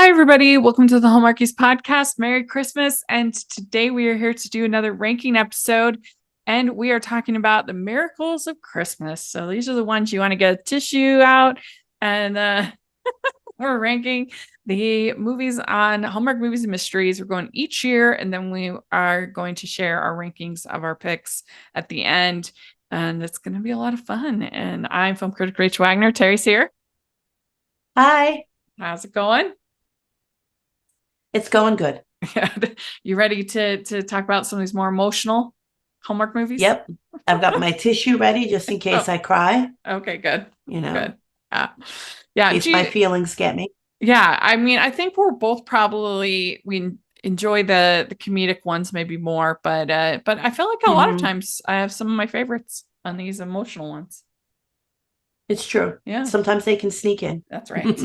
Hi, everybody. Welcome to the Hallmarkies podcast. Merry Christmas. And today we are here to do another ranking episode. And we are talking about the miracles of Christmas. So these are the ones you want to get a tissue out. And we're ranking the movies on Hallmark Movies and Mysteries. We're going each year. And then we are going to share our rankings of our picks at the end. And it's going to be a lot of fun. And I'm film critic Rachel Wagner. Terry's here. Hi, How's it going? it's going good. You ready to talk about some of these more emotional Hallmark movies? Yep. I've got my tissue ready just in Oh, case I cry, okay, good. in Good. Uh, yeah, case my feelings get me. yeah. I mean, I think we're both probably we enjoy the comedic ones maybe more, but I feel like a lot of hmm times I have some of my favorites on these emotional ones. It's true. Yeah, Sometimes they can sneak in. that's right.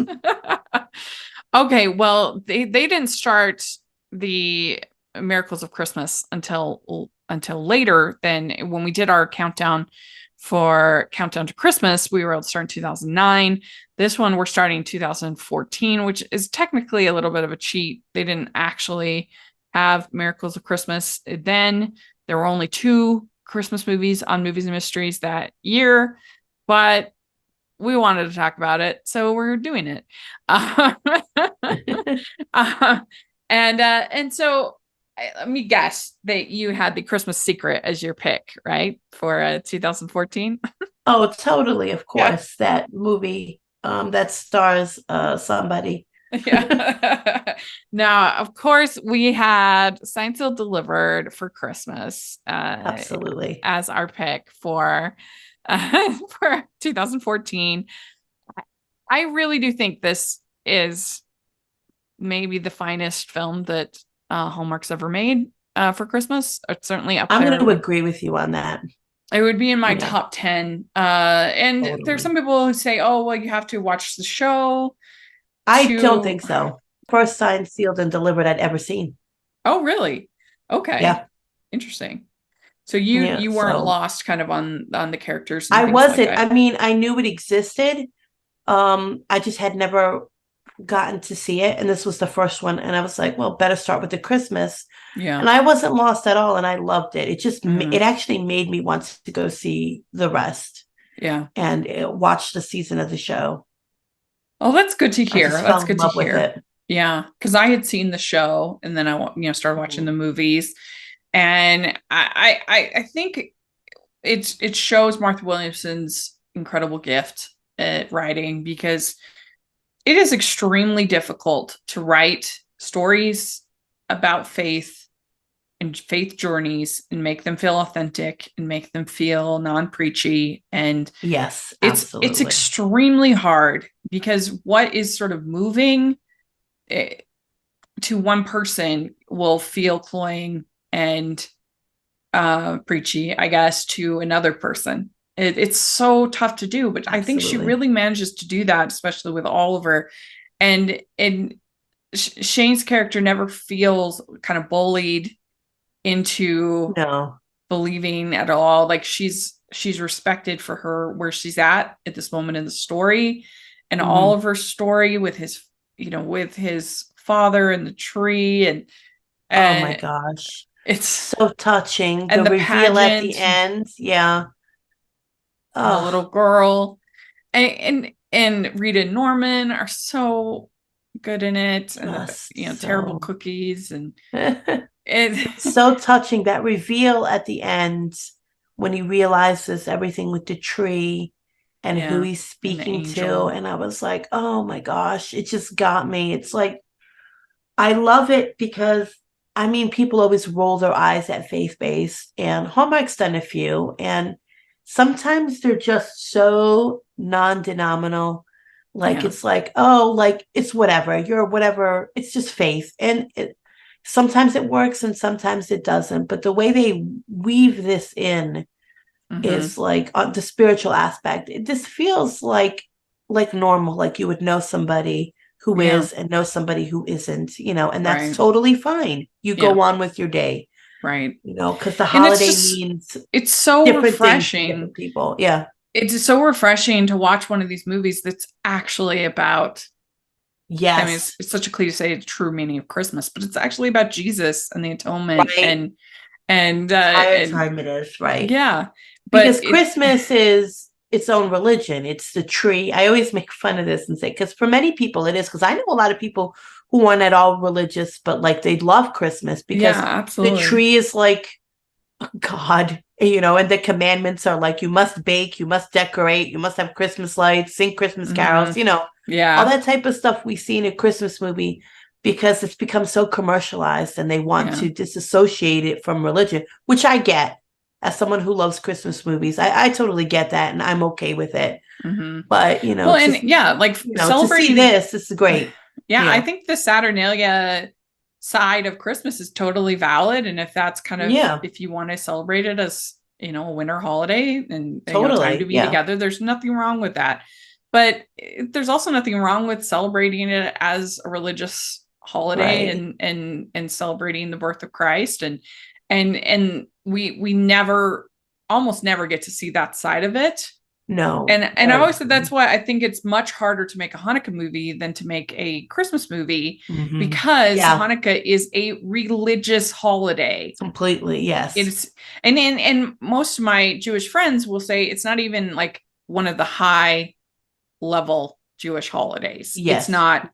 Okay, well, they didn't start the Miracles of Christmas until later than when we did our countdown for Countdown to Christmas. We were able to start in 2009. This one we're starting in 2014, which is technically a little bit of a cheat. They didn't actually have Miracles of Christmas then. There were only two Christmas movies on Movies and Mysteries that year, but we wanted to talk about it, so we're doing it. Uh, uh, and so let me guess that you had The Christmas Secret as your pick, right? For 2014. Oh, totally. Of Yeah. course, that movie that stars somebody. Yeah. Now, of course, we had Seinfeld Delivered for Christmas Absolutely. as our pick for 2014. I really do think this is maybe the finest film that Hallmark's ever made for Christmas. It's certainly up I'm going there to with. agree with you on that. It would be in my Yeah, top 10. And there's some totally. people who say, oh, well, you have to watch the show I don't to. think so. First signed, sealed, and delivered I'd ever seen. Oh, really? Okay. Yeah. Interesting. So you Yeah. you weren't So lost kind of on the characters and I things like wasn't, that. I mean, I knew it existed. I just had never gotten to see it, and this was the first one, and I was like, well, better start with the Christmas. Yeah. And I wasn't lost at all, and I loved it. Mhm. It actually made me want to go see the rest Yeah. and watch the season of the show. Oh, that's good to I hear. just That's fell in good to love with hear. it. Yeah, because I had seen the show and then I started watching the Mhm. movies, and I think it shows Martha Williamson's incredible gift at writing, because it is extremely difficult to write stories about faith and faith journeys and make them feel authentic and make them feel non-preachy. And Yes, it's absolutely. extremely hard, because what is sort of moving eh, to one person will feel cloying and preachy, I guess, to another person. It's so tough to do, but I think she Absolutely. really manages to do that, especially with Oliver. And Shane's character never feels kind of bullied into No. believing at all. Like she's respected for her where she's at this moment in the story, and hmm Oliver's story with his father and the tree, Oh my and gosh. it's So touching. The and the reveal at the pageant end. Yeah. and the little Oh, girl, and Rita and Norman are so good in it, and the just terrible so. cookies, and it So touching that reveal at the end when he realizes everything with the tree and who yeah, he's and the speaking to. angel. And I was like, oh my gosh, it just got me. It's like, I love it because I mean, people always roll their eyes at faith based, and Hallmark's done a few. And sometimes they're just so non denominational. Like, Yeah. it's like, oh, like it's whatever, you're whatever, it's just faith. And sometimes it works and sometimes it doesn't. But the way they weave this in Mm-hmm. is like the spiritual aspect. This feels like normal, like you would know somebody who Yeah. is and know somebody who isn't, and that's Right. totally fine. You Yeah. go on with your day, Right. because the And holiday means it's so different things to refreshing. different people. Yeah. It's so refreshing to watch one of these movies that's actually about I mean, Yes. it's such a cliche, true meaning of Christmas, but it's actually about Jesus and the atonement Right. Entire and time it is, right. yeah, but Because Christmas is its own religion. It's the tree. I always make fun of this and say, because for many people it is, because I know a lot of people who aren't at all religious, but like they love Christmas yeah, because the absolutely. tree is like God, and the commandments are like you must bake, you must decorate, you must have Christmas lights, sing Christmas carols, all Yeah, that type of stuff we see in a Christmas movie because it's become so commercialized and they want yeah. to disassociate it from religion, which I get as someone who loves Christmas movies. I totally get that and I'm okay with it. hmm But, Well, and yeah, like to see celebrating this is great. yeah, I Yeah. think the Saturnalia side of Christmas is totally valid. And if that's kind of, Yeah. if you want to celebrate it as, a winter holiday and, time to Totally. be Yeah. together, there's nothing wrong with that. But there's also nothing wrong with celebrating it as a religious holiday Right. and celebrating the birth of Christ. And we never, almost never get to see that side of it. No. And I've Very always said true. that's why I think it's much harder to make a Hanukkah movie than to make a Christmas movie Hmm. because Yeah. Hanukkah is a religious holiday. Completely. Yes. It's and most of my Jewish friends will say it's not even like one of the high level Jewish holidays. It's Yes. not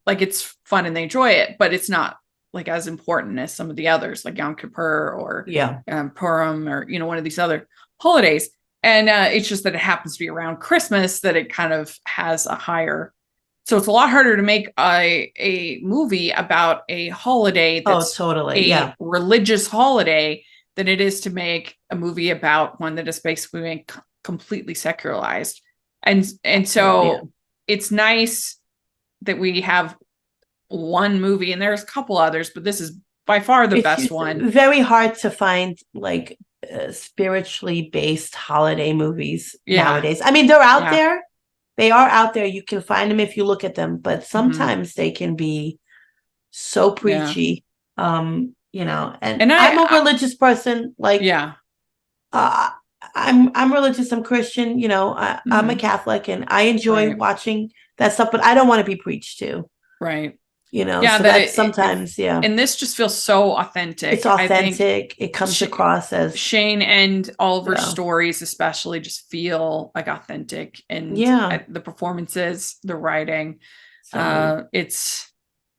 like it's fun and they enjoy it, but it's not like as important as some of the others like Yom Kippur or Yeah. Purim or one of these other holidays. And it's just that it happens to be around Christmas that it kind of has a higher. So it's a lot harder to make a movie about a holiday Oh, that's totally. a Yeah. religious holiday than it is to make a movie about one that is basically completely secularized. And Absolutely. Yeah. so it's nice that we have one movie, and there's a couple others, but this is by far the It's best just one. very hard to find like spiritually based holiday movies Yeah, nowadays. I mean, they're out yeah. there. They are out there. You can find them if you look at them, but hmm sometimes they can be so Yeah. preachy. And And I'm a religious person. Like, yeah. uh, I'm religious. I'm Christian. I'm a hmm Catholic, and I enjoy Right. watching that stuff. But I don't want to be preached to. Right. Yeah, So that that's sometimes, yeah, and this just feels so it's authentic. I think authentic. It comes Sh- across as, Shane and Oliver's yeah, stories, especially, just feel like authentic, and yeah. the performances, the writing, So, it's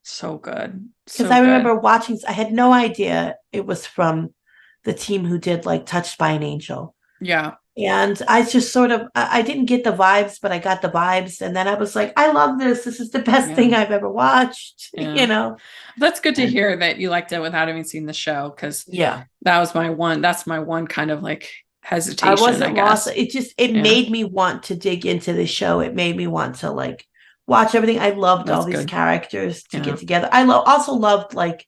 so good, because so I good. remember watching, I had no idea it was from the team who did like Touched by an Angel. Yeah, And I just sort of, I didn't get the vibes, but I got the vibes. And then I was like, I love this. This is the best yeah, thing I've ever watched, yeah. That's good to And hear that you liked it without having seen the show, because yeah, that's my one kind of like I hesitation, I wasn't lost. guess. It Yeah, made me want to dig into the show. It made me want to like watch everything. I loved all that's these good. characters to Yeah. get together. Also loved like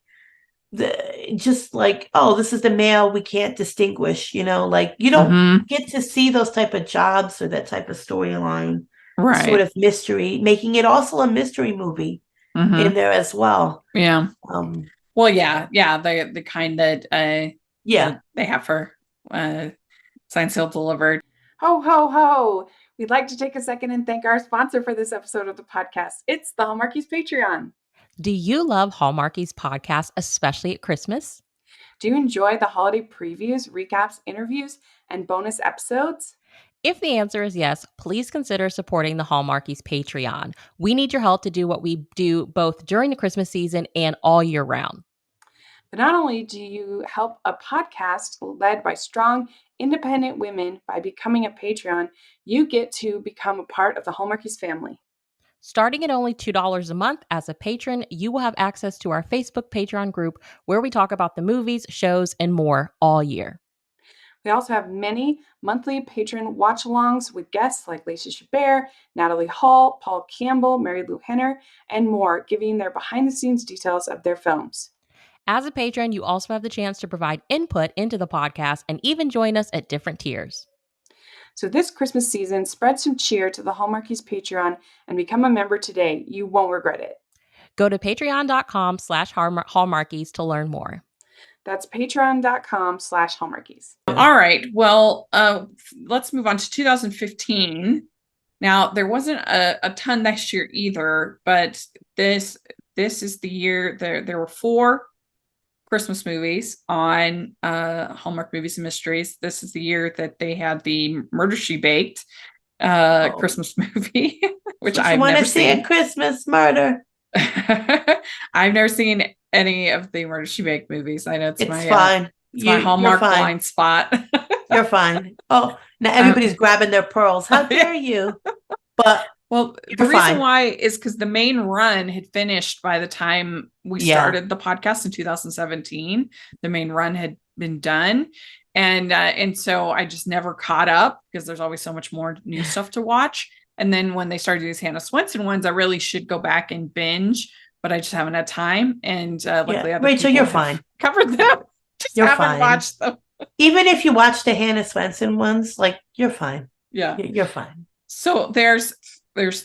just like, oh, this is the male we can't distinguish, like you don't hmm get to see those type of jobs or that type of storyline sort Right. of mystery, making it also a mystery movie in hmm there as well. Yeah. um Well, yeah, the kind yeah. that they have for uh Signed, Sealed, Delivered. Ho ho ho. We'd like to take a second and thank our sponsor for this episode of the podcast. It's the Hallmarkies Patreon. Do you love Hallmarkies podcast, especially at Christmas? Do you enjoy the holiday previews, recaps, interviews, and bonus episodes? If the answer is yes, please consider supporting the Hallmarkies Patreon. We need your help to do what we do both during the Christmas season and all year round. But not only do you help a podcast led by strong, independent women by becoming a Patreon, you get to become a part of the Hallmarkies family. Starting at only $2 a month as a patron, you will have access to our Facebook Patreon group where we talk about the movies, shows, and more all year. We also have many monthly patron watch alongs with guests like Lacey Chabert, Natalie Hall, Paul Campbell, Mary Lou Henner, and more, giving their behind the scenes details of their films. As a patron, you also have the chance to provide input into the podcast and even join us at different tiers. So this Christmas season, spread some cheer to the Hallmarkies Patreon and become a member today. You won't regret it. Go to patreon.com/Hallmarkies to learn more. That's patreon.com/Hallmarkies. All right. Well, let's move on to 2015. Now there wasn't a ton next year either, but this is the year there were 4 Christmas movies on Hallmark Movies and Mysteries. This is the year that they had the Murder She Baked Oh, Christmas movie, which what you I've want never to see at seen. Christmas? Murder. I've never seen any of the Murder She Baked movies. I know It's fine. it's my You're Hallmark fine. blind spot. You're fine. Oh, now um, everybody's grabbing their pearls. How yeah. dare you? But Well, the you're reason fine. why is because the main run had finished by the time we Yeah. started the podcast in 2017. The main run had been done. And so I just never caught up because there's always so much more new stuff to watch. And then when they started these Hannah Swenson ones, I really should go back and binge, but I just haven't had time. And Yeah. luckily, other Rachel, people you're have fine. covered them. Just You're haven't fine. watched them. Even if you watch the Hannah Swenson ones, like you're fine. Yeah. You're fine. So there's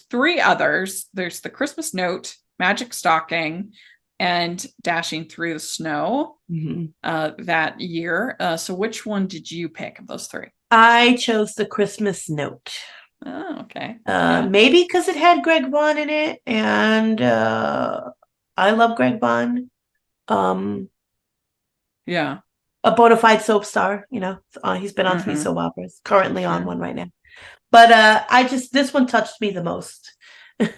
3 others. There's the Christmas Note, Magic Stocking, and Dashing Through the Snow that year. So which one did you pick of those 3? I chose the Christmas Note. Oh, okay. Maybe because it had Greg Vaughn in it, and I love Greg Vaughn. Yeah. A bona fide soap star, he's been on 3 Mhm. soap operas, currently on Sure. one right now. But this one touched me the most, story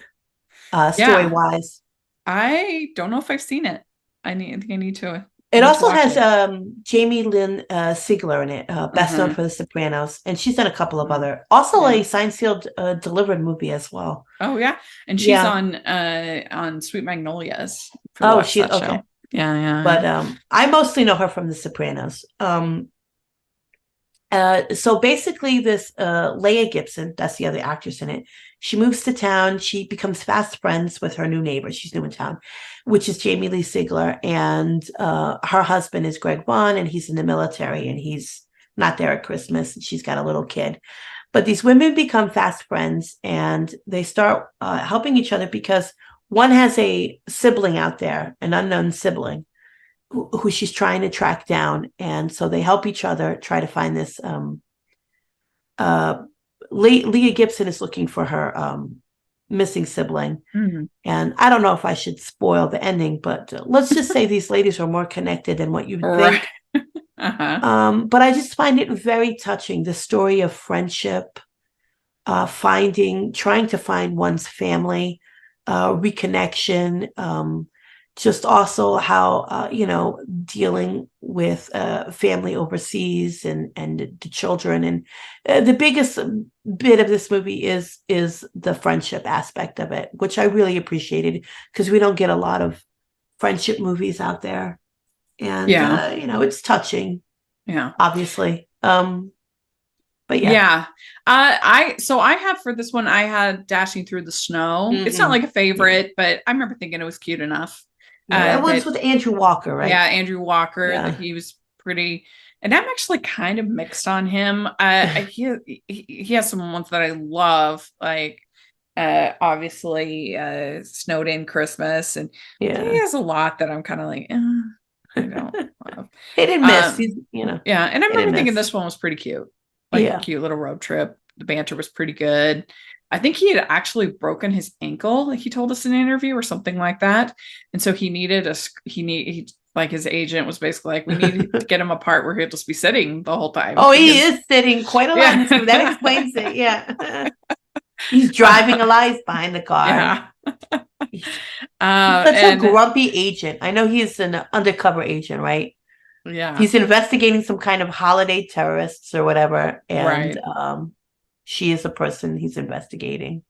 Yeah. wise. I don't know if I've seen it. I think I need to It also watch has it. Jamie Lynn Sigler in it, best known Mhm. for The Sopranos, and she's done a couple of Mhm. other, also Yeah. a signed sealed delivered movie as well. Oh yeah. And she's Yeah. on Sweet Magnolias. If you Oh, watch she's that okay. show. Yeah. But I mostly know her from The Sopranos. So basically, this Leah Gibson, that's the other actress in it, she moves to town. She becomes fast friends with her new neighbor. She's new in town, which is Jamie Lee Sigler. And her husband is Greg Vaughn, and he's in the military, and he's not there at Christmas. And she's got a little kid. But these women become fast friends, and they start helping each other because one has a sibling out there, an unknown sibling who she's trying to track down, and so they help each other try to find this. Leah Gibson is looking for her missing sibling, and I don't know if I should spoil the ending, but let's just say these ladies are more connected than what you would think. But I just find it very touching, the story of friendship, trying to find one's family, reconnection, just also how dealing with family overseas and the children, and the biggest bit of this movie is the friendship aspect of it, which I really appreciated because we don't get a lot of friendship movies out there, and it's touching, obviously. But yeah. I have for this one, I had Dashing Through the Snow. It's not like a favorite, but I remember thinking it was cute enough. That was with Andrew Walker, right? Yeah, Andrew Walker. That he was pretty, and I'm actually kind of mixed on him. He has some ones that I love, like obviously Snowed In Christmas, and he has a lot that I'm kind of like, I don't love. Hit and miss, Yeah, and I remember thinking this one was pretty cute, like a cute little road trip. The banter was pretty good. I think he had actually broken his ankle, like he told us in an interview or something like that. And so he needed like his agent was basically like, we need to get him a part where he'll just be sitting the whole time. Oh, he is sitting quite a lot. Yeah. That explains it. Yeah. He's driving Elias behind the car. Yeah. He's such a grumpy agent. I know he's an undercover agent, right? Yeah. He's investigating some kind of holiday terrorists or whatever. And she is the person he's investigating.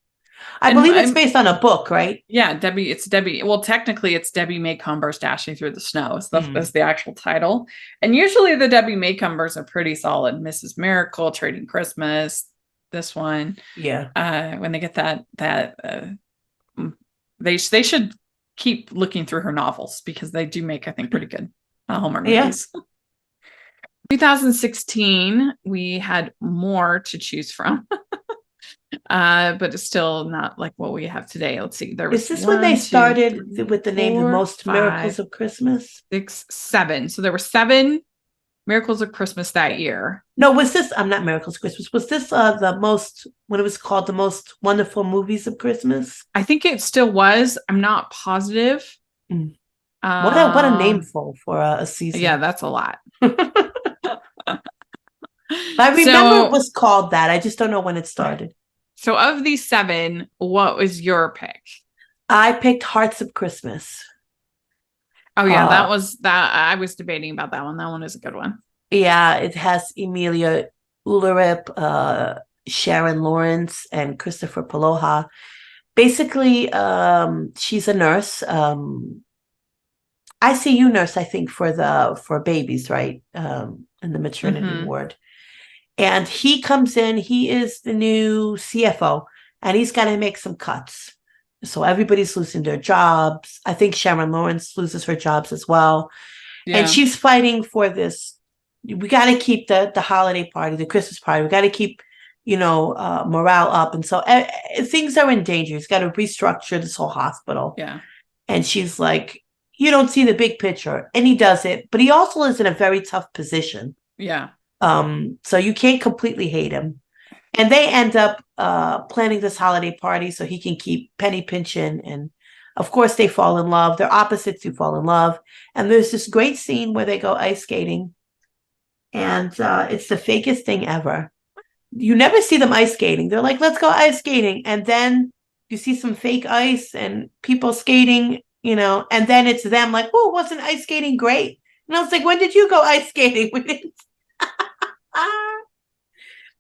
I believe it's based on a book, right? Yeah, it's Debbie. Well, technically, it's Debbie Maycomber's Dashing Through the Snow. That's the actual title. And usually the Debbie Maycombers are pretty solid. Mrs. Miracle, Trading Christmas, this one. Yeah. When they get that they should keep looking through her novels because they do make, I think, pretty good Hallmark movies. 2016, we had more to choose from. But it's still not like what we have today. Let's see. Is this when they started with the name The Most Miracles of Christmas? 6, 7. So there were 7 Miracles of Christmas that year. No, was this? I'm not Miracles Christmas. Was this the most? When it was called the most wonderful movies of Christmas? I think it still was. I'm not positive. Mm. What a name for a season. Yeah, that's a lot. I remember it was called that. I just don't know when it started. So of these 7, what was your pick? I picked Hearts of Christmas. Oh yeah, that was that. I was debating about that one. That one is a good one. Yeah, it has Emilia Ullerup, Sharon Lawrence, and Christopher Poloha. Basically, she's a nurse. ICU nurse, I think, for babies, right? In the maternity ward. And he comes in, he is the new CFO, and he's got to make some cuts. So everybody's losing their jobs. I think Sharon Lawrence loses her jobs as well. Yeah. And she's fighting for this. We got to keep the holiday party, the Christmas party. We got to keep, morale up. And so things are in danger. He's got to restructure this whole hospital. Yeah. And she's like, you don't see the big picture. And he does it. But he also is in a very tough position. Yeah. So you can't completely hate him. And they end up planning this holiday party so he can keep penny pinching. And of course, they fall in love. They're opposites who fall in love. And there's this great scene where they go ice skating. And it's the fakest thing ever. You never see them ice skating. They're like, let's go ice skating. And then you see some fake ice and people skating, and then it's them like, oh, wasn't ice skating great? And I was like, when did you go ice skating?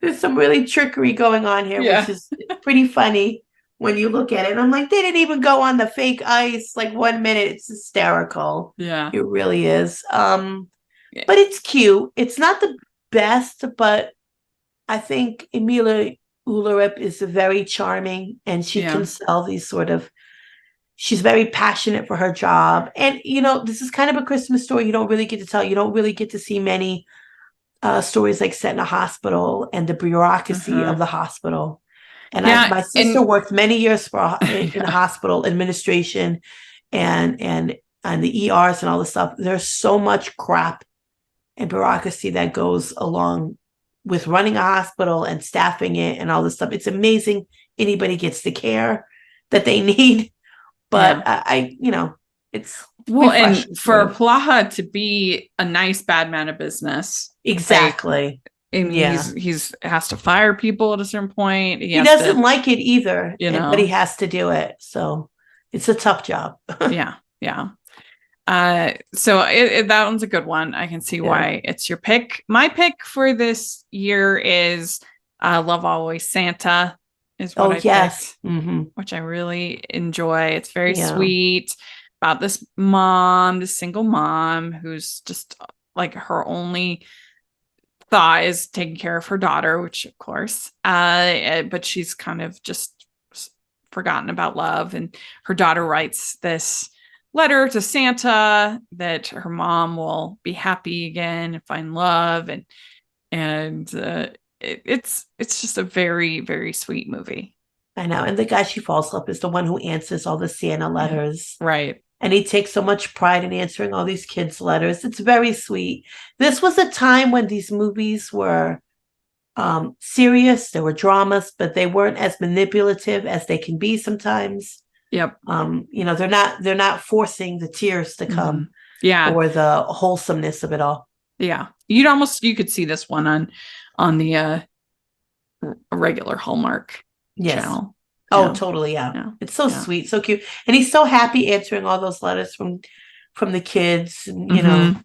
There's some really trickery going on here, which is pretty funny when you look at it. And I'm like, they didn't even go on the fake ice. Like 1 minute, it's hysterical. Yeah, it really is. But it's cute. It's not the best, but I think Emilia Ullerup is very charming, and she can sell these she's very passionate for her job. And, this is kind of a Christmas story you don't really get to tell. You don't really get to see many stories like set in a hospital and the bureaucracy of the hospital. And my sister worked many years in the hospital administration and the ERs and all this stuff. There's so much crap and bureaucracy that goes along with running a hospital and staffing it and all this stuff. It's amazing anybody gets the care that they need. But it's and for Polaha to be a nice bad man of business. Exactly. He's has to fire people at a certain point. He doesn't like it either, but he has to do it. So it's a tough job. Yeah. So that one's a good one. I can see why it's your pick. My pick for this year is Love Always Santa. Is what I picked, which I really enjoy. It's very sweet about this single mom who's just like her only thought is taking care of her daughter, which of course, but she's kind of just forgotten about love. And her daughter writes this letter to Santa that her mom will be happy again and find love. And it's just a very, very sweet movie. I know. And the guy she falls in love is the one who answers all the Santa letters. Right. And he takes so much pride in answering all these kids' letters. It's very sweet. This was a time when these movies were serious. There were dramas, but they weren't as manipulative as they can be sometimes. Yep. They're not forcing the tears to come. Yeah. Or the wholesomeness of it all. Yeah. You could see this one on the regular Hallmark channel. Oh, totally. Yeah. It's so sweet, so cute. And he's so happy answering all those letters from the kids, and,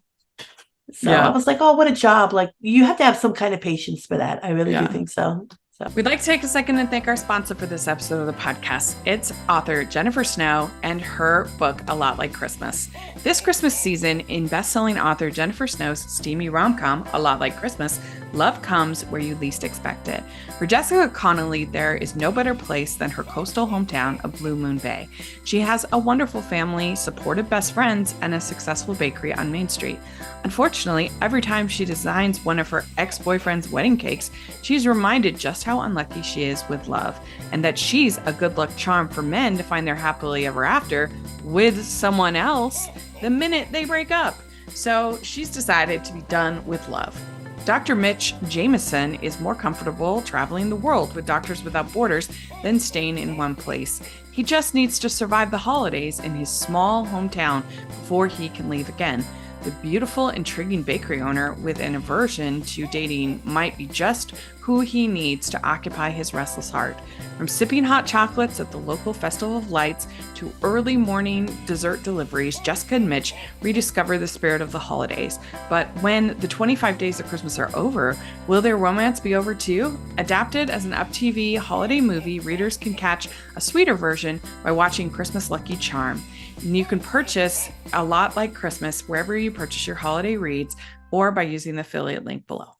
So I was like, oh, what a job. Like, you have to have some kind of patience for that. I really do think so. We'd like to take a second and thank our sponsor for this episode of the podcast. It's author Jennifer Snow and her book, A Lot Like Christmas. This Christmas season, in best-selling author Jennifer Snow's steamy rom-com, A Lot Like Christmas, love comes where you least expect it. For Jessica Connolly, there is no better place than her coastal hometown of Blue Moon Bay. She has a wonderful family, supportive best friends, and a successful bakery on Main Street. Unfortunately, every time she designs one of her ex-boyfriend's wedding cakes, she's reminded just how unlucky she is with love, and that she's a good luck charm for men to find their happily ever after with someone else the minute they break up. So she's decided to be done with love. Dr. Mitch Jameson is more comfortable traveling the world with Doctors Without Borders than staying in one place. He just needs to survive the holidays in his small hometown before he can leave again. The beautiful, intriguing bakery owner with an aversion to dating might be just who he needs to occupy his restless heart. From sipping hot chocolates at the local Festival of Lights to early morning dessert deliveries, Jessica and Mitch rediscover the spirit of the holidays. But when the 25 days of Christmas are over, will their romance be over too? Adapted as an Up TV holiday movie, readers can catch a sweeter version by watching Christmas Lucky Charm. And you can purchase A Lot Like Christmas wherever you purchase your holiday reads or by using the affiliate link below.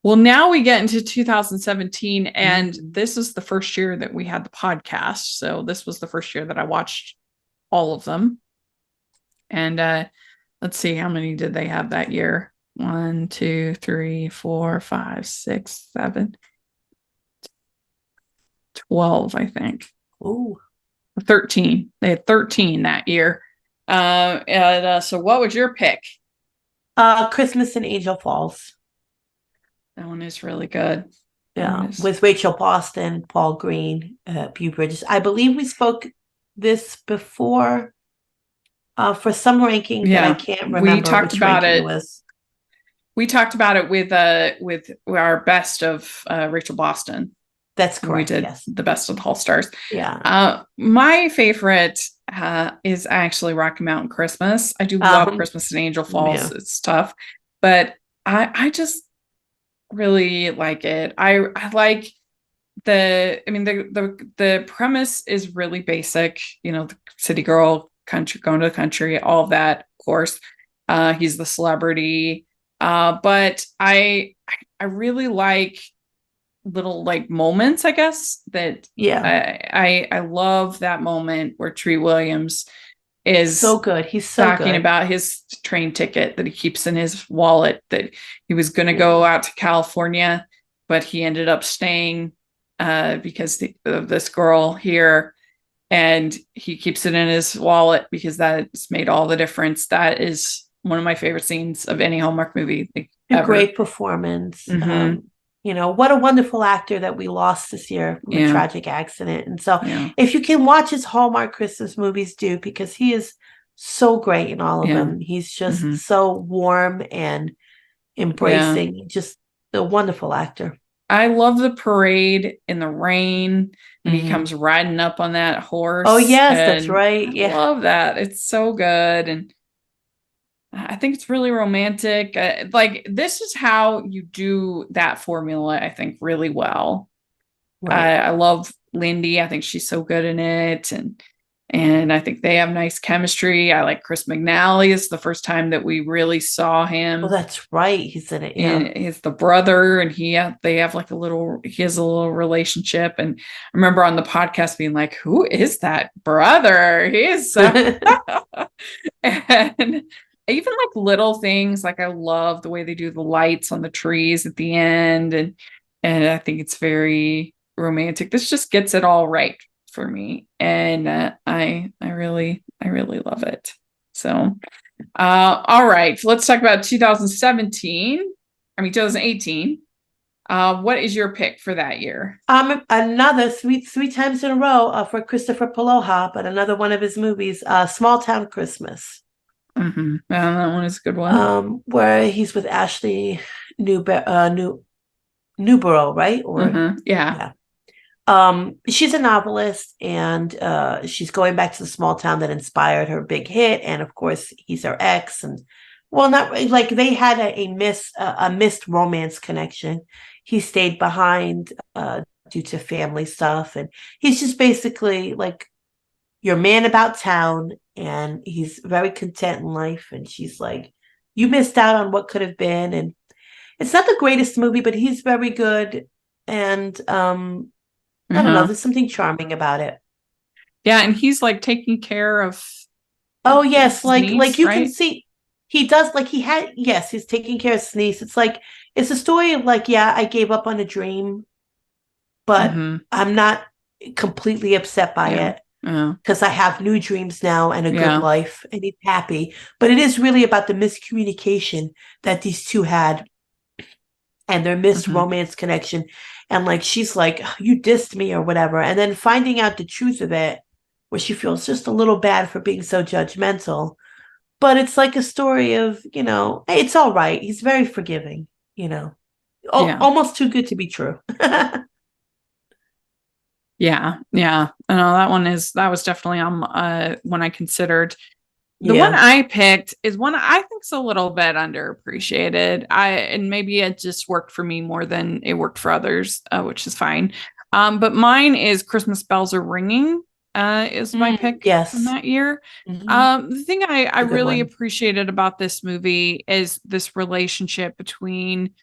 Well, now we get into 2017, and this is the first year that we had the podcast. So this was the first year that I watched all of them. And let's see, how many did they have that year? 1, 2, 3, 4, 5, 6, 7, 12, I think. Ooh. 13. They had 13 that year. So what was your pick? Christmas in Angel Falls. That one is really good. Yeah, with Rachel Boston, Paul Green, Bew Bridges. I believe we spoke this before for some ranking that I can't remember. We talked about it. We talked about it with our best of Rachel Boston. That's correct. We did the best of the All Stars. Yeah. My favorite is actually Rocky Mountain Christmas. I do love Christmas in Angel Falls. Yeah. It's tough, but I just really like it. I like the premise is really basic. You know, the city girl, going to the country, all of that. Of course, he's the celebrity. But I really like little like moments, I guess, that I love that moment where Tree Williams is so good. He's so talking about his train ticket that he keeps in his wallet, that he was going to go out to California, but he ended up staying because of this girl here, and he keeps it in his wallet because that's made all the difference. That is one of my favorite scenes of any Hallmark movie ever. A great performance. You know, what a wonderful actor that we lost this year from a tragic accident. And so if you can watch his Hallmark Christmas movies, do, because he is so great in all of them. He's just so warm and embracing, just a wonderful actor. I love the parade in the rain when he comes riding up on that horse. Oh, yes, that's right. Yeah. I love that. It's so good. And I think it's really romantic. Like, this is how you do that formula, I think, really well. Right. I love Lindy. I think she's so good in it. And I think they have nice chemistry. I like Chris McNally. It's the first time that we really saw him. Oh, that's right. He's in it. Yeah. And he's the brother, and he has a little relationship. And I remember on the podcast being like, who is that brother? He is and even like little things, like I love the way they do the lights on the trees at the end, and I think it's very romantic. This just gets it all right for me, and I really love it. So, all right, let's talk about 2018. What is your pick for that year? Another three times in a row for Christopher Poloha, but another one of his movies, Small Town Christmas. That one is a good one. Where he's with Ashley Newborough, right? Or yeah. She's a novelist, and she's going back to the small town that inspired her big hit, and of course he's her ex, and not like they had a missed romance connection. He stayed behind due to family stuff, and he's just basically like your man about town, and he's very content in life, and she's like, you missed out on what could have been. And it's not the greatest movie, but he's very good, and I don't know, there's something charming about it. Yeah, and he's like taking care of yes, like niece, you right? can see he does, like he's taking care of his niece. It's like, it's a story of like, I gave up on a dream, but I'm not completely upset by it. Yeah. because I have new dreams now and a good Yeah. life, and he's happy. But it is really about the miscommunication that these two had and their missed Mhm. romance connection. And like, she's like, you dissed me or whatever. And then finding out the truth of it, where she feels just a little bad for being so judgmental. But it's like a story of, hey, it's all right. He's very forgiving, Yeah. almost too good to be true. Yeah. Yeah. No, that was definitely on one I considered. The one Yeah. I picked is one I think is a little bit underappreciated. And maybe it just worked for me more than it worked for others, which is fine. But mine is Christmas Bells Are Ringing, is my pick from Yes. that year. Hmm. The thing I It's a good really one. appreciated about this movie is this relationship between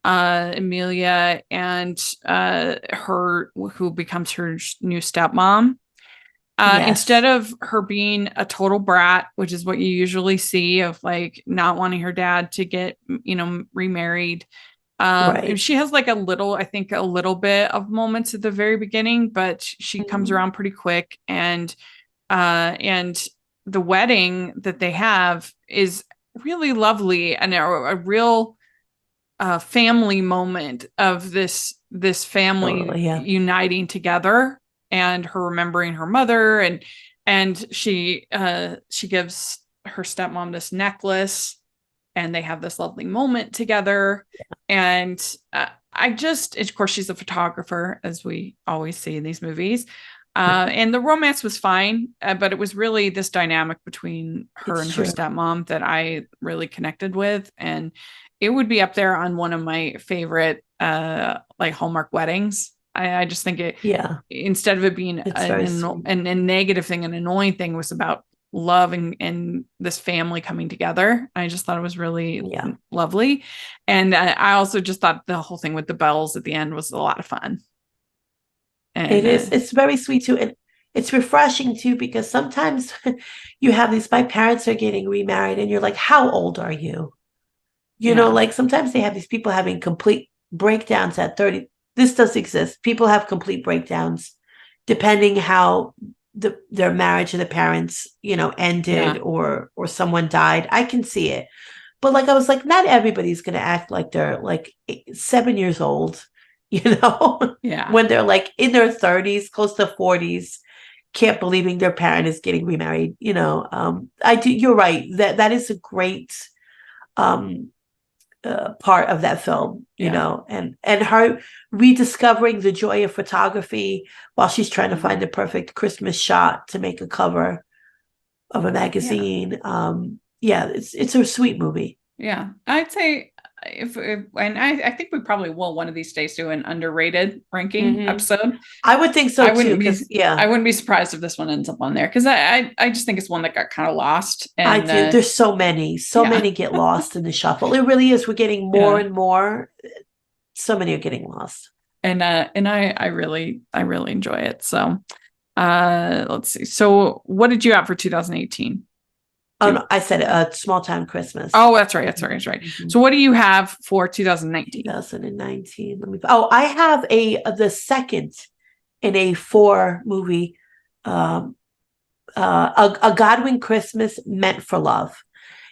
Amelia and her, who becomes her new stepmom. Instead Yes. of her being a total brat, which is what you usually see of like not wanting her dad to get, remarried. Right. She has like I think a little bit of moments at the very beginning, but she comes Mhm. around pretty quick. And the wedding that they have is really lovely and a real family moment of this family Totally. Yeah. uniting together and her remembering her mother, and she gives her stepmom this necklace, and they have this lovely moment together. And I just, of course, she's a photographer, as we always see in these movies. And the romance was fine, but it was really this dynamic between her It's and her true. stepmom that I really connected with. And it would be up there on one of my favorite like Hallmark weddings. I just think it, Yeah. instead of it being It's very sweet. a negative thing, an annoying thing, was about love and this family coming together. I just thought it was really Yeah. lovely. And I also just thought the whole thing with the bells at the end was a lot of fun. It And is. It's very sweet too. And it's refreshing too, because sometimes you have these, my parents are getting remarried and you're like, how old are you? yeah, Like sometimes they have these people having complete breakdowns at 30. This does exist. People have complete breakdowns depending how their marriage of the parents, ended yeah, or someone died. I can see it. But like I was like, not everybody's gonna act like they're like 7 years old, yeah, when they're like in their 30s, close to 40s, can't believing their parent is getting remarried. I do. You're right. That is a great um part of that film, yeah. and her rediscovering the joy of photography while she's trying to Mhm. find the perfect Christmas shot to make a cover of a Yeah. magazine. Yeah, it's a sweet movie. Yeah, I'd say if and I think we probably will one of these days do an underrated ranking Hmm. episode. I would think so I too, wouldn't because be yeah, I wouldn't be surprised if this one ends up on there because I just think it's one that got kind of lost. I And do. There's so many yeah, get lost in the shuffle. It really is. We're getting more yeah. and more. So many are getting lost. And I really enjoy it. So let's see. So what did you have for 2018? Oh Do no, I said Small Town Christmas. Oh, that's right, that's right, Mhm, that's right. mhm. So what do you have for 2019? 2019. Oh, I have the second in a four movie, um, a Godwin Christmas Meant for Love.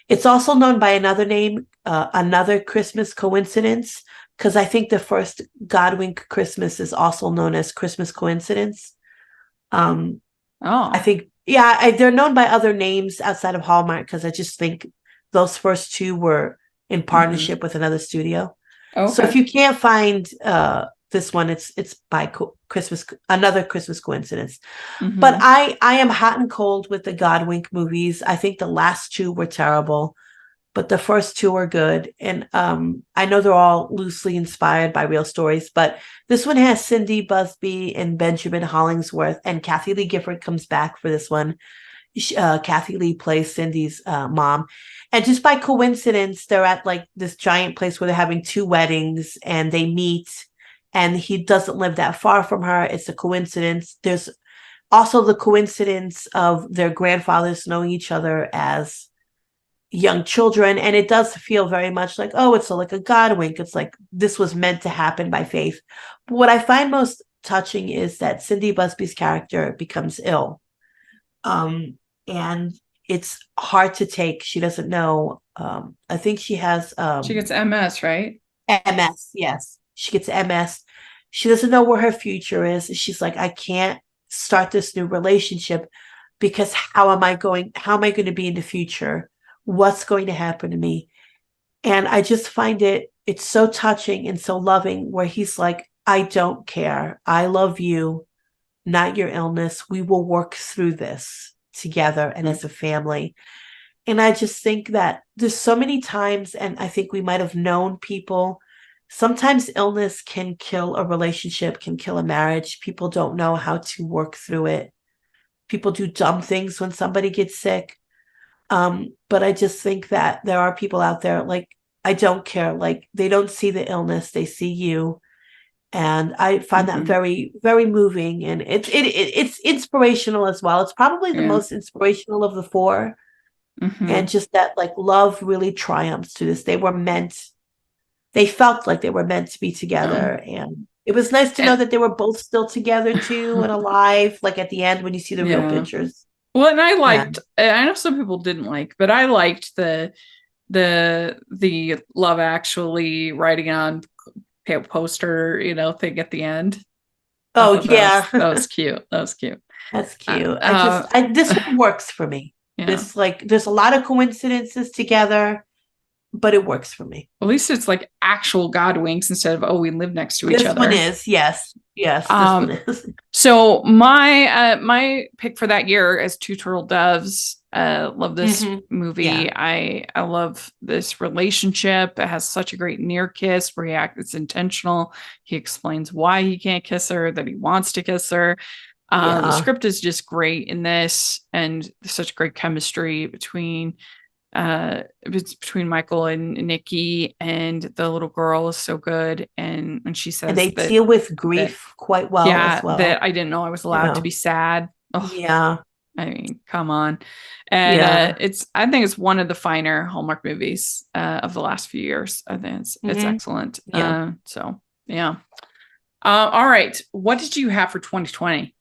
It's also known by another name, Another Christmas Coincidence, because I think the first Godwin Christmas is also known as Christmas Coincidence. Um, I Oh. think, yeah, they're known by other names outside of Hallmark, because I just think those first two were in Hmm. partnership with another studio. So if Okay. you can't find this one, it's by Christmas, Another Christmas Coincidence. But Hmm. I am hot and cold with the Godwink movies. I think the last two were terrible, but the first two are good. And I know they're all loosely inspired by real stories, but this one has Cindy Busby and Benjamin Hollingsworth, and Kathy Lee Gifford comes back for this one. Kathy Lee plays Cindy's mom. And just by coincidence, they're at like this giant place where they're having two weddings and they meet, and he doesn't live that far from her. It's a coincidence. There's also the coincidence of their grandfathers knowing each other as young children. And it does feel very much like, oh, it's like a God wink. It's like this was meant to happen by faith. But what I find most touching is that Cindy Busby's character becomes ill. And it's hard to take. She doesn't know. I think she has She gets MS, right? MS. Yes, she gets MS. She doesn't know where her future is. She's like, I can't start this new relationship because how am I going to be in the future? What's going to happen to me? And I just find it's so touching and so loving where he's like, I don't care. I love you, not your illness. We will work through this together and as a family. And I just think that there's so many times, and I think we might have known people. Sometimes illness can kill a relationship, can kill a marriage. People don't know how to work through it. People do dumb things when somebody gets sick. But I just think that there are people out there like, I don't care. Like they don't see the illness, they see you. And I find that very, very moving. And it's inspirational as well. It's probably the most inspirational of the four. And just that like love really triumphs to this. They felt like they were meant to be together. And it was nice to know that they were both still together too and alive, like at the end when you see the real pictures. Well, and I liked, I know some people didn't like, but I liked the Love Actually writing on poster, thing at the end. Oh yeah. That was cute. That was cute. That's cute. This one works for me. Yeah. This there's a lot of coincidences together, but it works for me. At least it's like actual God winks instead of, we live next to each other. This one is, yes. This one is. So my pick for that year is Two Turtle Doves. Love this movie. Yeah. I love this relationship. It has such a great near kiss where it's intentional. He explains why he can't kiss her, that he wants to kiss her. The script is just great in this, and such great chemistry between Michael and Nikki, and the little girl is so good. And when she says, and they deal with grief quite well as well. That I didn't know I was allowed to be sad. Oh, yeah. I mean, come on. And I think it's one of the finer Hallmark movies of the last few years. I think it's excellent. Yeah. All right. What did you have for 2020?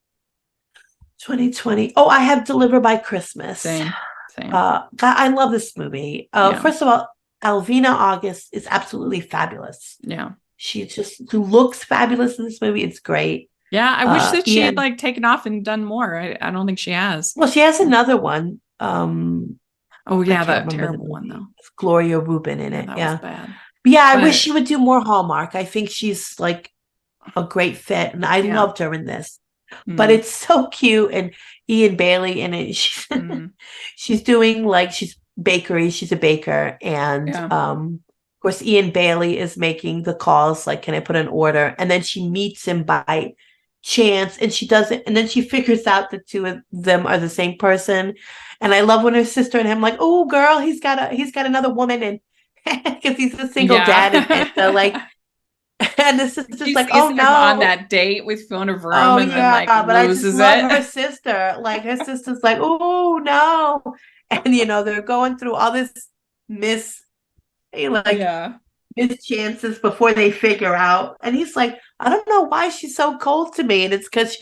2020. Oh, I have Deliver by Christmas. Same. I love this movie. First of all, Alvina August is absolutely fabulous. Yeah. She just looks fabulous in this movie. It's great. Yeah. I wish that she had taken off and done more. I don't think she has. Well, she has another one. That terrible one though. It's Gloria Rubin in it. That was bad. I wish she would do more Hallmark. I think she's like a great fit, and I loved her in this. But it's so cute, and Ian Bailey in it. She's doing she's bakery. She's a baker, and of course Ian Bailey is making the calls. Like, can I put an order? And then she meets him by chance, and she does it, and then she figures out the two of them are the same person. And I love when her sister and him like, oh girl, he's got another woman, and because he's a single dad, and they're like. And the sister's like, oh no, on that date with Fiona Vroom, and then but loses I just love her sister. Like her sister's like, oh no, and they're going through all this mischances before they figure out. And he's like, I don't know why she's so cold to me, and it's because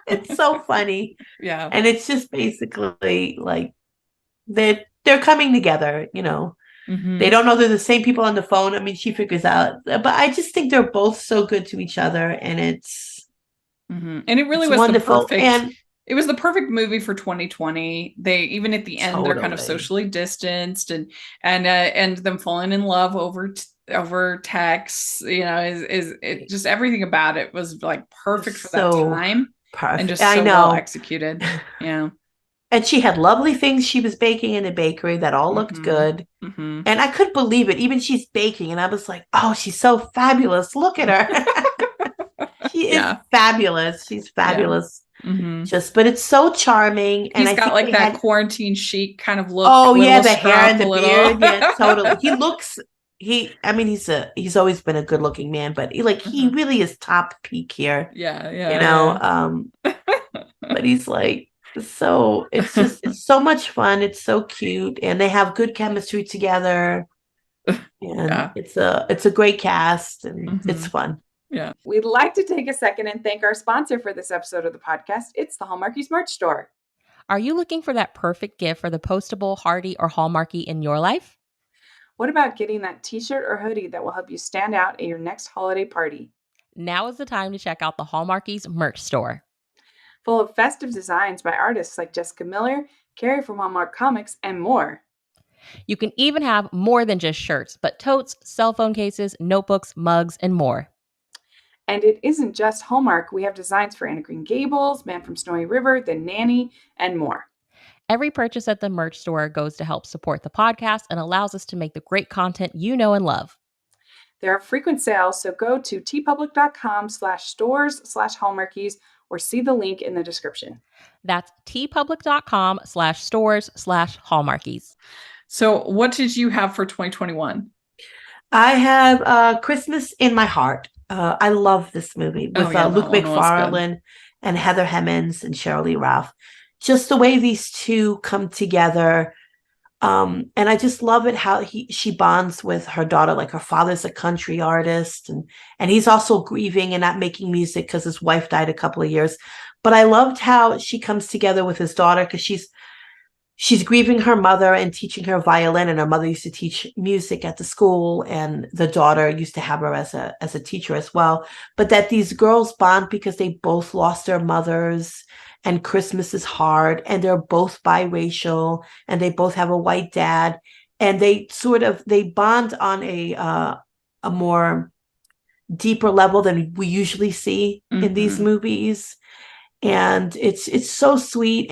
it's so funny. Yeah, and it's just basically like they're coming together, They don't know they're the same people on the phone. I mean, she figures out, but I just think they're both so good to each other, and it's and it really was wonderful. It was the perfect movie for 2020. They even at the end they're kind of socially distanced, and them falling in love over text. Is just everything about it was like perfect for that time, and just so well executed. Yeah. And she had lovely things she was baking in a bakery that all looked good. And I couldn't believe it. Even she's baking. And I was like, oh, she's so fabulous. Look at her. She is fabulous. She's fabulous. But it's so charming. And he's got like that quarantine chic kind of look. Oh, yeah. The hair and the beard. Yeah, totally. He's always been a good looking man, but he really is top peak here. But he's like, so it's so much fun. It's so cute, and they have good chemistry together. And it's a great cast, and it's fun. Yeah. We'd like to take a second and thank our sponsor for this episode of the podcast. It's the Hallmarkies merch store. Are you looking for that perfect gift for the postable, hardy, or Hallmarky in your life? What about getting that t-shirt or hoodie that will help you stand out at your next holiday party? Now is the time to check out the Hallmarkies merch store. Full of festive designs by artists like Jessica Miller, Carrie from Hallmark Comics, and more. You can even have more than just shirts, but totes, cell phone cases, notebooks, mugs, and more. And it isn't just Hallmark. We have designs for Anna Green Gables, Man from Snowy River, The Nanny, and more. Every purchase at the merch store goes to help support the podcast and allows us to make the great content you know and love. There are frequent sales, so go to tpublic.com/stores/Hallmarkies or see the link in the description. That's tpublic.com/stores/Hallmarkies. So what did you have for 2021? I have Christmas in My Heart. I love this movie with Luke McFarlane and Heather Hemmings and Sheryl Lee Ralph. Just the way these two come together. And I just love it how she bonds with her daughter. Like, her father's a country artist, and he's also grieving and not making music because his wife died a couple of years. But I loved how she comes together with his daughter, because she's grieving her mother and teaching her violin, and her mother used to teach music at the school, and the daughter used to have her as a teacher as well. But that these girls bond because they both lost their mothers, and Christmas is hard, and they're both biracial, and they both have a white dad, and they bond on a more deeper level than we usually see in these movies. And it's so sweet,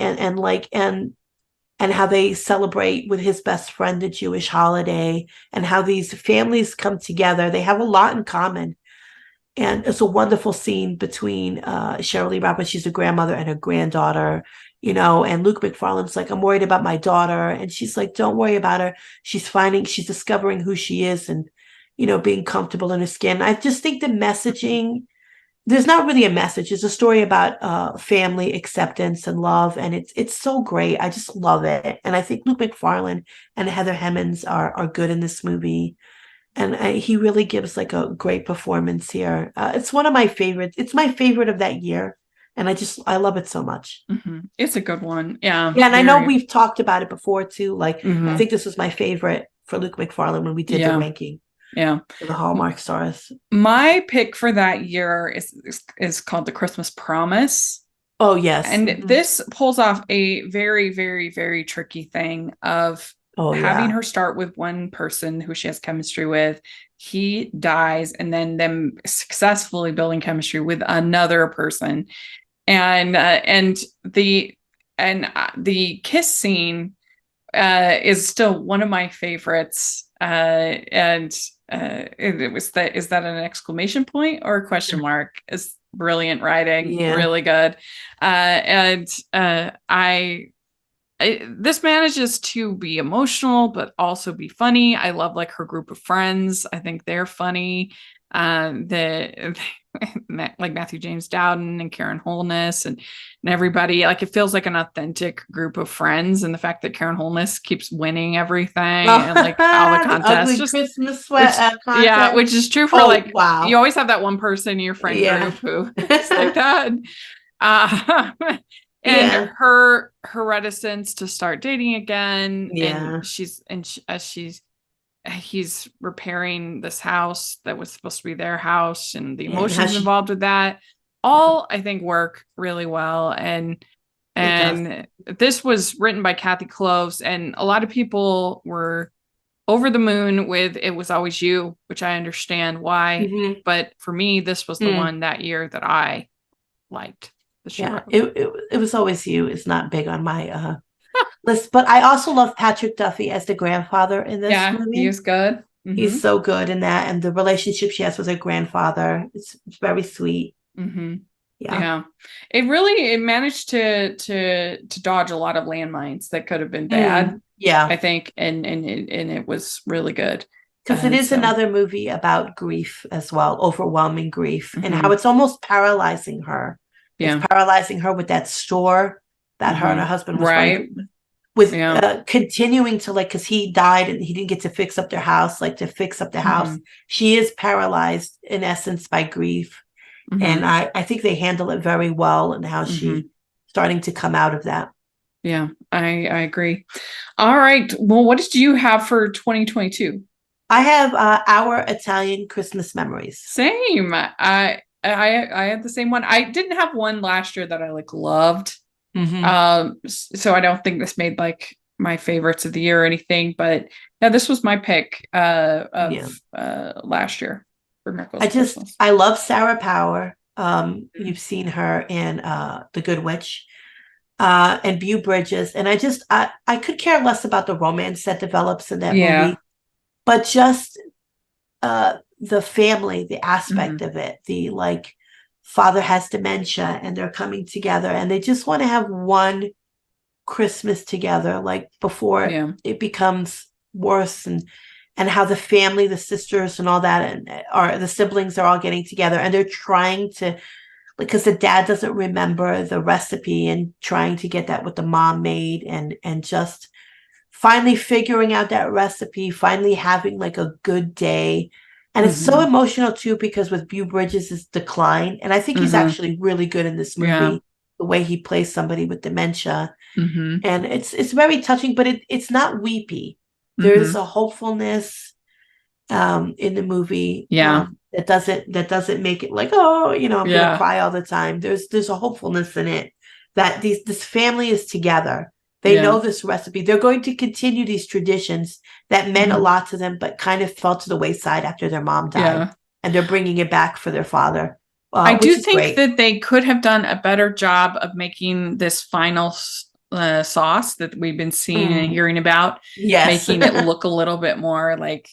and how they celebrate with his best friend the Jewish holiday, and how these families come together. They have a lot in common. And it's a wonderful scene between Sheryl Lee Ralph, she's a grandmother, and her granddaughter, and Luke McFarlane's like, I'm worried about my daughter. And she's like, don't worry about her. She's discovering who she is, and, being comfortable in her skin. I just think the messaging, there's not really a message. It's a story about family acceptance and love. And it's so great. I just love it. And I think Luke McFarlane and Heather Hemmings are good in this movie. And he really gives like a great performance here. It's one of my favorites. It's my favorite of that year. And I love it so much. It's a good one. Yeah. Yeah. And I know we've talked about it before too. Like, Mm-hmm. I think this was my favorite for Luke McFarlane when we did the ranking. Yeah. For the Hallmark stars. My pick for that year is called The Christmas Promise. Oh, yes. And this pulls off a very, very, very tricky thing of having her start with one person who she has chemistry with. He dies, and then them successfully building chemistry with another person. And the kiss scene is still one of my favorites. Is that an exclamation point or a question mark? Is brilliant writing, really good. This manages to be emotional, but also be funny. I love like her group of friends. I think they're funny. Like Matthew James Dowden and Karen Holness and everybody. Like, it feels like an authentic group of friends, and the fact that Karen Holness keeps winning everything and like all the contests, just Christmas sweat, which is true for you always have that one person in your friend group who is like that. And her reticence to start dating again, and he's repairing this house that was supposed to be their house, and the emotions involved with that all, I think, work really well. And this was written by Kathy Cloves, and a lot of people were over the moon with It Was Always You, which I understand why. But for me, this was the one that year that I liked. It Was Always You is not big on my list, but I also love Patrick Duffy as the grandfather in this movie. He was good. He's so good in that, and the relationship she has with her grandfather, it's very sweet. Yeah. It managed to dodge a lot of landmines that could have been bad. I think, and it was really good. Because it is another movie about grief as well, overwhelming grief, and how it's almost paralyzing her. It's paralyzing her with that store that her and her husband was running, with continuing to, like, because he died and he didn't get to fix up their house, like to fix up the house. She is paralyzed in essence by grief. And I think they handle it very well, and how she starting to come out of that. Yeah, I agree. All right. Well, what did you have for 2022? I have Our Italian Christmas Memories. Same. I had the same one. I didn't have one last year that I like loved. So I don't think this made like my favorites of the year or anything, but yeah, this was my pick of last year for Miracles of Christmas. I love Sarah Power. You've seen her in The Good Witch, and Bew Bridges, and I could care less about the romance that develops in that movie, but just the family, the aspect of it, the like father has dementia and they're coming together and they just want to have one Christmas together, like before it becomes worse, and how the family, the sisters and all that, and or the siblings are all getting together and they're trying to, because the dad doesn't remember the recipe and trying to get that what the mom made, and just finally figuring out that recipe, finally having like a good day. And it's so emotional too, because with Bew Bridges' decline, and I think he's actually really good in this movie, the way he plays somebody with dementia. And it's very touching, but it's not weepy. There's a hopefulness in the movie that doesn't make it like, oh, I'm gonna cry all the time. There's a hopefulness in it that this family is together. They know this recipe. They're going to continue these traditions that meant a lot to them, but kind of fell to the wayside after their mom died. And they're bringing it back for their father. I do think that they could have done a better job of making this final sauce that we've been seeing and hearing about, making it look a little bit more like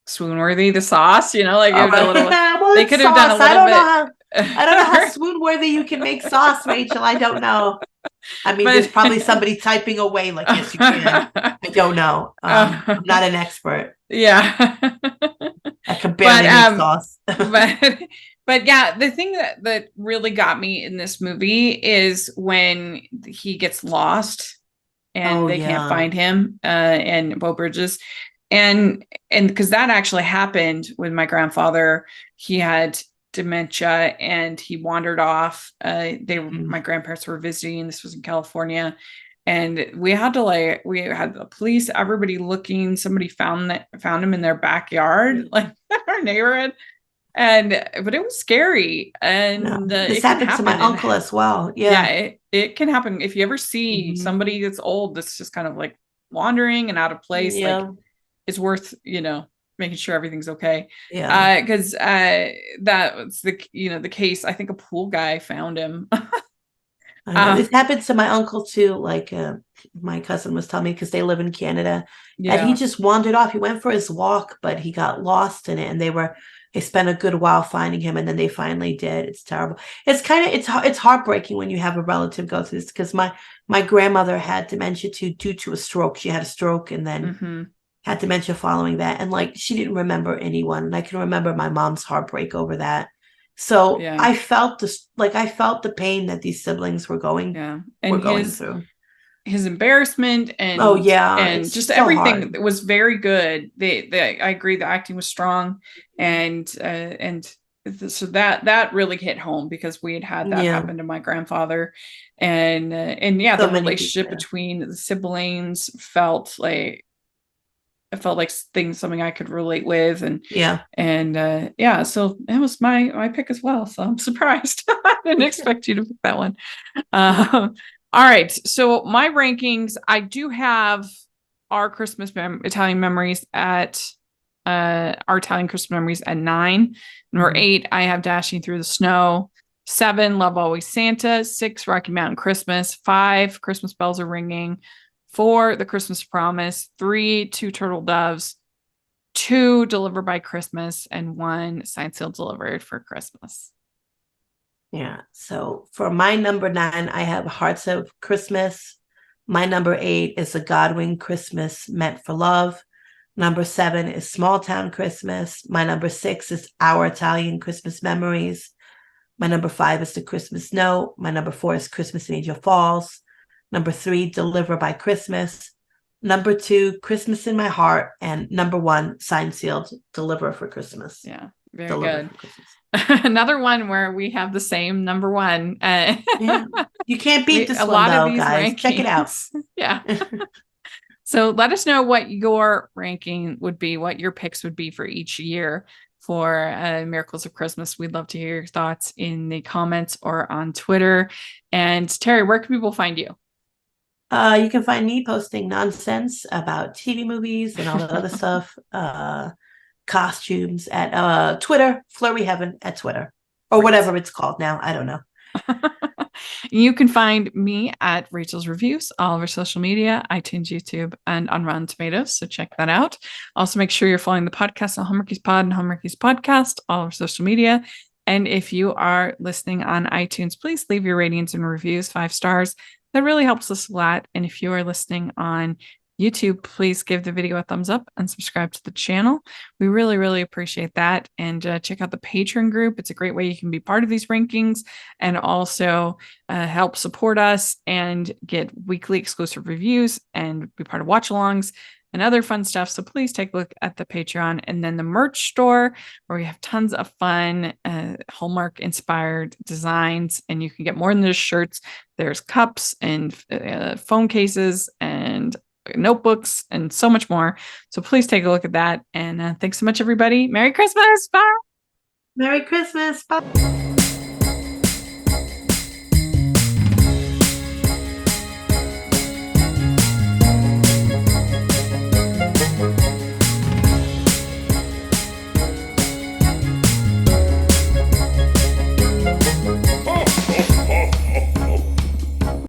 swoon-worthy, the sauce, like they could have done a little bit. I don't know how swoon-worthy you can make sauce, Rachel. I don't know. I mean, there's probably somebody typing away like, yes, you can. I don't know. I'm not an expert. Yeah. I can barely make sauce. But yeah, the thing that really got me in this movie is when he gets lost and they can't find him, and Bew Bridges. And because that actually happened with my grandfather. He had dementia and he wandered off. My grandparents were visiting. This was in California, and we had the police, everybody looking. Somebody found him in their backyard, like our neighborhood. But it was scary, and this happened to my uncle as well. It can happen if you ever see somebody that's old that's just kind of like wandering and out of place. Like, it's worth making sure everything's okay. Because that was the case. I think a pool guy found him. This happened to my uncle too. Like my cousin was telling me, because they live in Canada, and he just wandered off. He went for his walk, but he got lost in it, and they spent a good while finding him, and then they finally did. It's terrible. It's heartbreaking when you have a relative go through this, because my grandmother had dementia too, due to a stroke. She had a stroke and then had dementia following that, and like she didn't remember anyone. And I can remember my mom's heartbreak over that. So I felt the pain that these siblings were going through. His embarrassment and and just so everything hard. Was very good. I agree, the acting was strong, and so that really hit home, because we had that happen to my grandfather, and the relationship between the siblings felt like something I could relate with, and so it was my pick as well. So I'm surprised. I didn't expect you to pick that one. All right, so my rankings, I do have our Christmas Italian memories at our Italian Christmas memories at 9. Number 8, I have Dashing Through the Snow. 7, Love Always Santa. 6, Rocky Mountain Christmas. 5, Christmas Bells Are Ringing. 4, The Christmas Promise. 3, Two Turtle Doves. 2, Delivered by Christmas. And 1, Signed, Sealed, Delivered for Christmas. Yeah. So for my number 9, I have Hearts of Christmas. My number 8 is A Godwin Christmas Meant for Love. Number 7 is Small Town Christmas. My number 6 is Our Italian Christmas Memories. My number 5 is The Christmas Note. My number 4 is Christmas in Angel Falls. Number 3, Deliver by Christmas. Number 2, Christmas in My Heart. And number 1, Signed, Sealed, Deliver for Christmas. Yeah. Very delivered good. for Christmas. Another one where we have the same number one. Yeah. You can't beat this a one lot of though, these guys. rankings. Check it out. Yeah. So let us know what your ranking would be, what your picks would be for each year for Miracles of Christmas. We'd love to hear your thoughts in the comments or on Twitter. And Terry, where can people find you? You can find me posting nonsense about TV movies and all that other stuff. Costumes at Twitter, Flurry Heaven at Twitter, or whatever it's called now. I don't know. You can find me at Rachel's Reviews, all over social media, iTunes, YouTube, and on Rotten Tomatoes. So check that out. Also, make sure you're following the podcast on Hallmarkies Pod and Hallmarkies Podcast, all over social media. And if you are listening on iTunes, please leave your ratings and reviews 5 stars. That really helps us a lot. And if you are listening on YouTube, please give the video a thumbs up and subscribe to the channel. We really, really appreciate that. And check out the Patreon group. It's a great way you can be part of these rankings and also help support us and get weekly exclusive reviews and be part of watch-alongs and other fun stuff. So please take a look at the Patreon and then the merch store where we have tons of fun Hallmark inspired designs, and you can get more than just shirts. There's cups and phone cases and notebooks and so much more. So please take a look at that. And thanks so much, everybody. Merry Christmas. Bye. Merry Christmas. Bye.